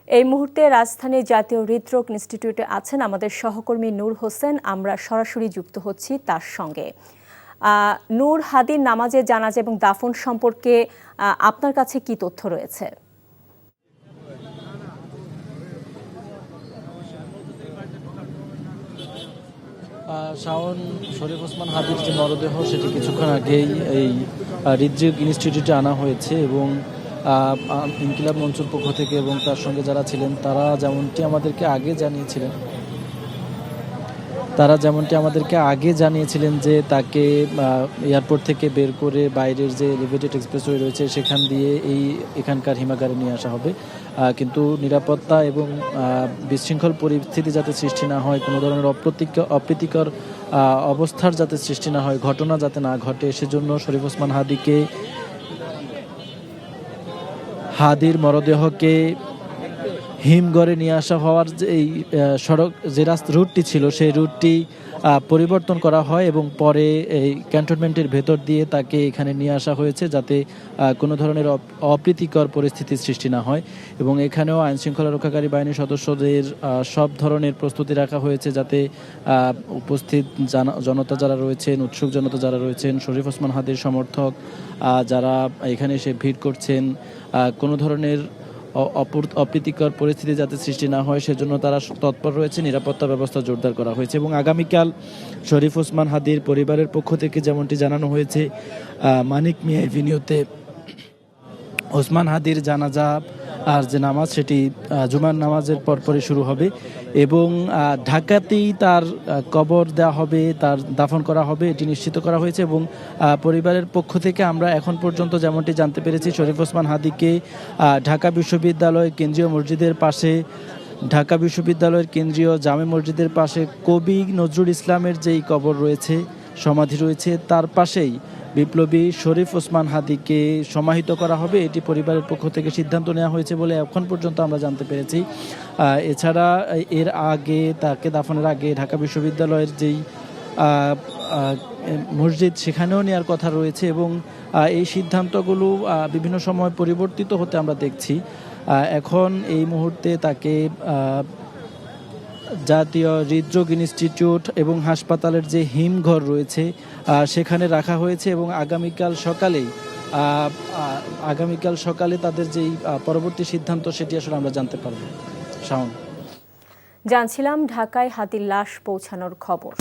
এই মুহূর্তে রাজধানীর জাতীয় হৃদরোগ ইনস্টিটিউটে আছেন আমাদের সহকর্মী নূর হোসেন। আমরা সরাসরি যুক্ত হচ্ছি তার সঙ্গে। নূর, হাদির নামাজে জানাজা এবং দাফন সম্পর্কে আপনার কাছে কি তথ্য রয়েছে? শাওন, শরীফ ওসমান হাদির যে মরদেহ সেটি কিছুক্ষণ আগেই এই হৃদরোগ ইনস্টিটিউটে আনা হয়েছে এবং ইনকিলাব মঞ্চের পক্ষ থেকে এবং তার সঙ্গে যারা ছিলেন তারা যেমনটি আমাদেরকে আগে জানিয়েছিলেন যে তাকে এয়ারপোর্ট থেকে বের করে বাইরের যে এলিভেটেড এক্সপ্রেসওয়ে রয়েছে সেখান দিয়ে এখানকার হিমাগারে নিয়ে আসা হবে, কিন্তু নিরাপত্তা এবং বিশৃঙ্খল পরিস্থিতি যাতে সৃষ্টি না হয়, কোনো ধরনের অপ্রীতিকর অবস্থার যাতে সৃষ্টি না হয়, ঘটনা যাতে না ঘটে, সেজন্য শরীফ ওসমান হাদির মরদেহকে হিমঘরে নিয়ে আসা হওয়ার যে এই সড়ক যে রুটটি ছিল সেই রুটটি পরিবর্তন করা হয় এবং পরে এই ক্যান্টনমেন্টের ভেতর দিয়ে তাকে এখানে নিয়ে আসা হয়েছে যাতে কোনো ধরনের অপ্রীতিকর পরিস্থিতির সৃষ্টি না হয়। এবং এখানেও আইনশৃঙ্খলা রক্ষাকারী বাহিনীর সদস্যদের সব ধরনের প্রস্তুতি রাখা হয়েছে যাতে উপস্থিত জনতা যারা রয়েছেন, উৎসুক জনতা যারা রয়েছেন, শরীফ ওসমান হাদির সমর্থক যারা এখানে এসে ভিড় করছেন, কোনো ধরনের অপ্রীতিকর পরিস্থিতি যাতে সৃষ্টি না হয় সেজন্য তারা তৎপর রয়েছে। নিরাপত্তা ব্যবস্থা জোরদার করা হয়েছে এবং আগামীকাল শরীফ ওসমান হাদির পরিবারের পক্ষ থেকে যেমনটি জানানো হয়েছে, মানিক মিয়া এভিনিউতে ওসমান হাদির জানাজা আর যে নামাজ সেটি জুমার নামাজের পরপরই শুরু হবে এবং ঢাকাতেই তার কবর দেওয়া হবে, তার দাফন করা হবে, এটি নিশ্চিত করা হয়েছে। এবং পরিবারের পক্ষ থেকে আমরা এখন পর্যন্ত যেমনটি জানতে পেরেছি, শরীফ ওসমান হাদিকে ঢাকা বিশ্ববিদ্যালয়ের কেন্দ্রীয় জামে মসজিদের পাশে কবি নজরুল ইসলামের যেই কবর রয়েছে, সমাধি রয়েছে, তার পাশেই বিপ্লবী শরীফ ওসমান হাদিকে সমাহিত করা হবে। এটি পরিবারের পক্ষ থেকে সিদ্ধান্ত নেওয়া হয়েছে বলে এখন পর্যন্ত আমরা জানতে পেরেছি। এছাড়া এর আগে তাকে দাফনের আগে ঢাকা বিশ্ববিদ্যালয়ের যেই মসজিদ সেখানেও নেওয়ার কথা রয়েছে এবং এই সিদ্ধান্তগুলো বিভিন্ন সময় পরিবর্তিত হতে আমরা দেখছি। এখন এই মুহূর্তে তাকে জাতীয় হৃদরোগ ইনস্টিটিউট এবং হাসপাতালের যে হিমঘর রয়েছে সেখানে রাখা হয়েছে এবং আগামীকাল সকালে তাদের যেই পরবর্তী সিদ্ধান্ত সেটি আসলে আমরা জানতে পারব। শাওন, জানছিলাম ঢাকায় হাদির লাশ পৌঁছানোর খবর।